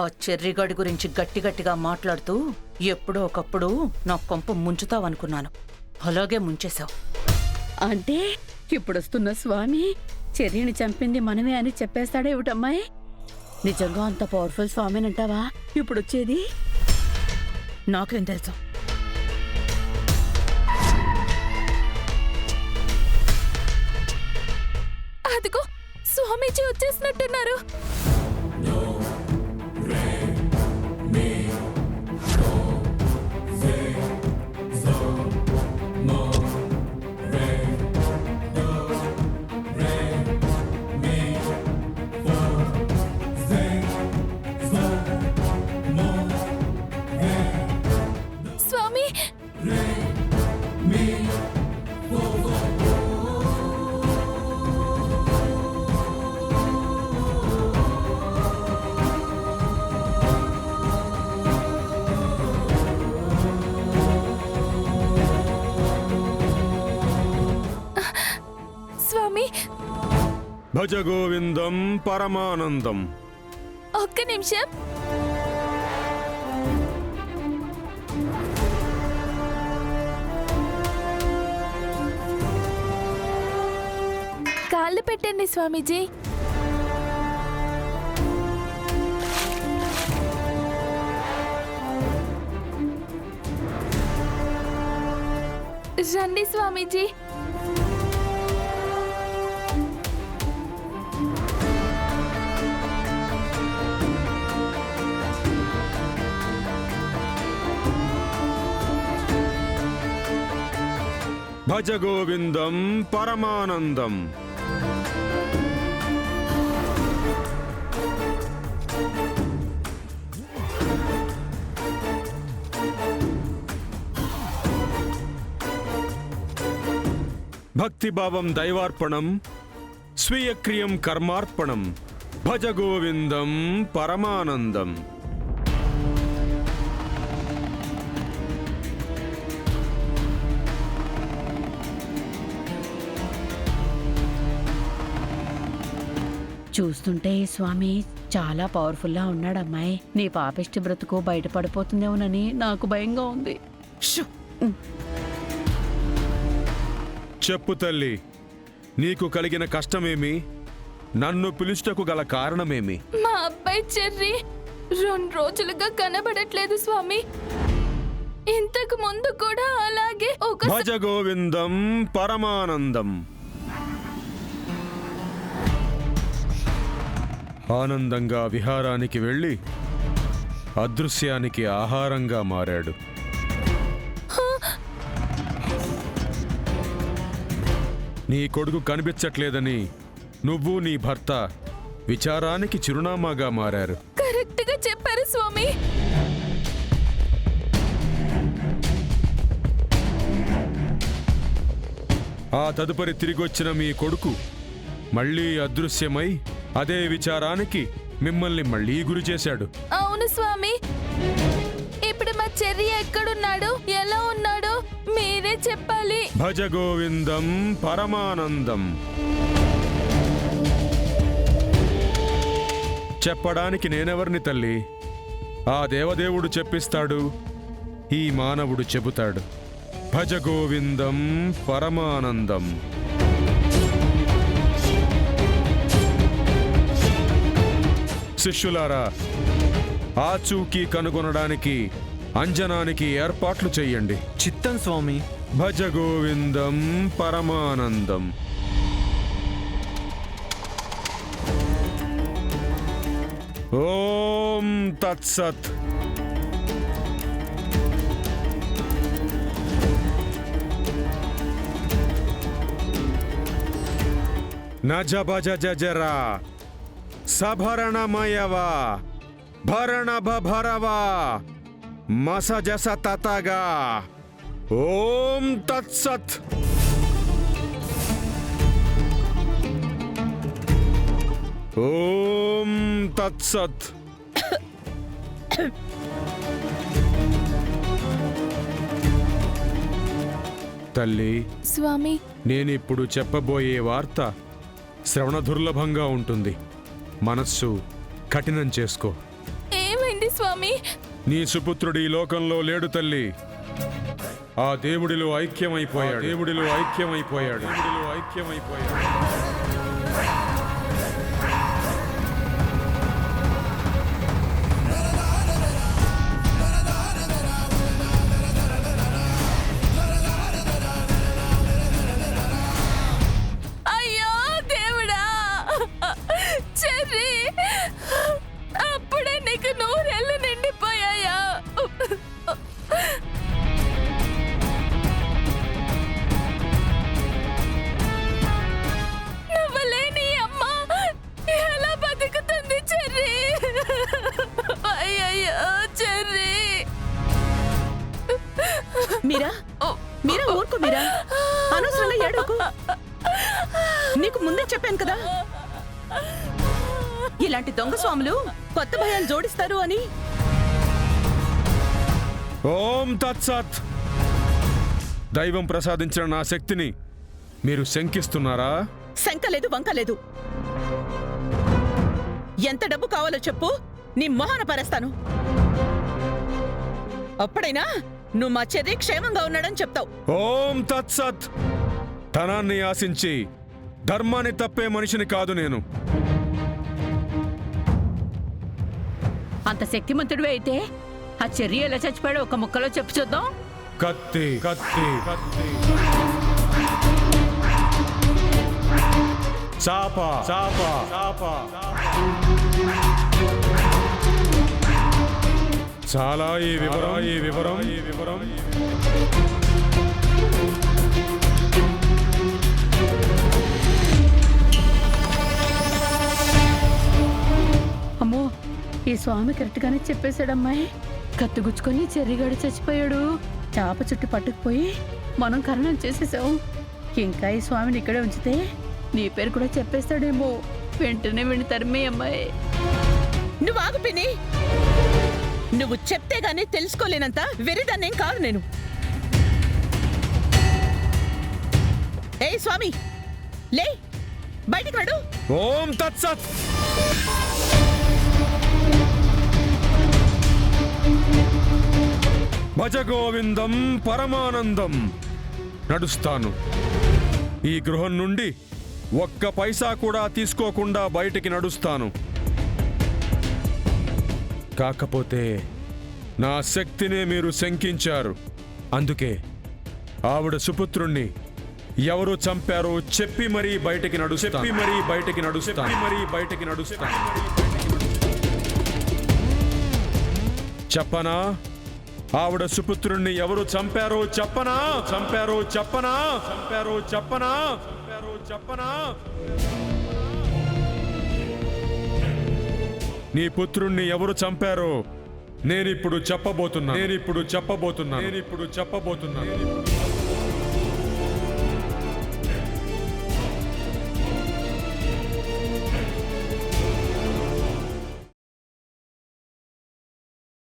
ఆ చెర్రిగాడి గురించి గట్టి గట్టిగా మాట్లాడుతూ ఎప్పుడో ఒకప్పుడు నా కొంప ముంచుతావనుకున్నాను. అలాగే ముంచేశావు. అంటే ఇప్పుడొస్తున్న స్వామి చెర్రీని చంపింది మనమే అని చెప్పేస్తాడేమిటమ్మాయి? నిజంగా అంత పవర్ఫుల్ స్వామినంటావా ఇప్పుడొచ్చేది? నాకేం తెలుసు? అదిగో స్వామీజీ వచ్చేసినట్టున్నారు. స్వామి స్వామి భజ గోవిందం పరమానందం. ఒక్క నిమిషం. కాళ్ళు పెట్టండి స్వామీజీ. రండి స్వామీజీ. భజ గోవిందం పరమానందం. భక్తిభావం దైవార్పణం, స్వీయక్రియం కర్మార్పణం. భజ గోవిందం పరమానందం. చూస్తుంటే ఈ స్వామి చాలా పవర్ఫుల్లా ఉన్నాడమ్మాయి. నీ పాపిష్టి బ్రతుకు బయటపడిపోతుందేమోనని నాకు భయంగా ఉంది. షూ! చెప్పు తల్లి, నీకు కలిగిన కష్టమేమి? నన్ను పిలుచుటకు గల కారణమేమి? మా అబ్బాయి చెర్రీ 2 రోజులుగా కనబడట్లేదు స్వామి. ఇంతకు ముందు కూడా అలాగే భజ గోవిందం పరమానందం. ఆనందంగా విహారానికి వెళ్ళి అదృశ్యానికి ఆహారంగా మారాడు. నీ కొడుకు కనిపించట్లేదని నువ్వు నీ భర్త విచారానికి చిరునామాగా మారారు. కరెక్ట్ గా చెప్పారు స్వామి. ఆ తదుపరి తిరిగొచ్చిన మీ కొడుకు మళ్ళీ అదృశ్యమై అదే విచారానికి మిమ్మల్ని మళ్ళీ గురి చేశాడు. అవును స్వామి. ఇప్పుడు మా చెర్రీ ఎక్కడున్నాడు, ఎలా ఉన్నాడో మీరే చెప్పాలి. భజ గోవిందం పరమానందం. చెప్పడానికి నేనెవర్ని తల్లి? ఆ దేవదేవుడు చెప్పిస్తాడు, ఈ మానవుడు చెబుతాడు. భజ గోవిందం పరమానందం. శిష్యులారా, ఆచూకీ కనుగొనడానికి అంజనానికి ఏర్పాట్లు చెయ్యండి. చిత్తం స్వామి. భజ గోవిందం పరమానందం. ఓం తత్సత్. నజ భజ జజరా సభరణమయవా భరణ భరవా మసజస తతగా. ఓం తత్సత్. ఓం తత్సత్. తల్లి, స్వామి నేనిప్పుడు చెప్పబోయే వార్త శ్రవణ దుర్లభంగా ఉంటుంది. మనస్సు కఠినం చేసుకో. ఏం స్వామి. నీ సుపుత్రుడు ఈ లోకంలో లేడు తల్లి. ఆ దేవుడిలో ఐక్యమైపోయాడు. దేవుడిలో ఐక్యమైపోయాడు. దేవుడిలో ఐక్యమైపోయాడు. అయ్యో దేవుడా, చెర్రీ, అప్పుడే నీకు 100 ఏళ్ళు నిండిపోయాయా? నువ్వు లేని అమ్మ ఎలా బతుకుతుంది చెర్రీ? అయ్యయ్యో చెర్రీ. మీరా మీరా ఊరుకో మీరా, అనవసరంగా ఏడవకు. నీకు ముందే చెప్పాను కదా, ఇలాంటి దొంగ స్వాములు కొత్త భయాలు జోడిస్తారు అని. ఓం తత్సత్. దైవం ప్రసాదించిన నా శక్తిని మీరు శంకిస్తున్నారా? శంకలేదు వంకలేదు. ఎంత డబ్బు కావాలో చెప్పు, నీ మొహాన పారేస్తాను. అప్పుడైనా నువ్వు మా చెర్రీ క్షేమంగా ఉన్నాడని చెప్తావు. ఓం తత్సత్. ధనాన్ని ఆశించి ధర్మాన్ని తప్పే మనిషిని కాదు నేను. అంత శక్తిమంతుడివే అయితే ఆ చెర్రీ ఎలా చచ్చిపోయాడో ఒక ముక్కలో చెప్పు చూద్దాం. కత్తి కత్తి కత్తి, చాప చాప చాప. చాలా ఈ వివరం. అమ్మో, ఈ స్వామి కరెక్ట్ గానే చెప్పేశాడమ్మాయి. కత్తి గుచ్చుకొని చెర్రిగాడు చచ్చిపోయాడు. చాప చుట్టు పట్టుకుపోయి మనం కరణం చేసేసాం. ఇంకా ఈ స్వామిని ఇక్కడే ఉంచితే నీ పేరు కూడా చెప్పేస్తాడేమో. వెంటనే విని తరిమే అమ్మాయి. నువ్వు ఆగు పిన్ని. నువ్వు చెప్తే గానీ తెలుసుకోలేనంత వెరిదాన్నేం కాదు నేను. ఏ స్వామి, లే, బయటికి నడు. ఓం తత్సత్. భజ గోవిందం పరమానందం. నడుస్తాను. ఈ గృహం నుండి ఒక్క పైసా కూడా తీసుకోకుండా బయటికి నడుస్తాను. కాకపోతే నా శక్తినే మీరు శంకించారు. అందుకే ఆవిడ సుపుత్రుణ్ణి ఎవరు చంపారో చెప్పి మరీ బయటికి నడుస్తాను. చెప్పనా? ఆవిడ సుపుత్రుణ్ణి ఎవరు చంపారో చెప్పనా? నీ పుత్రుణ్ణి ఎవరు చంపారో నేనిప్పుడు చెప్పబోతున్నా.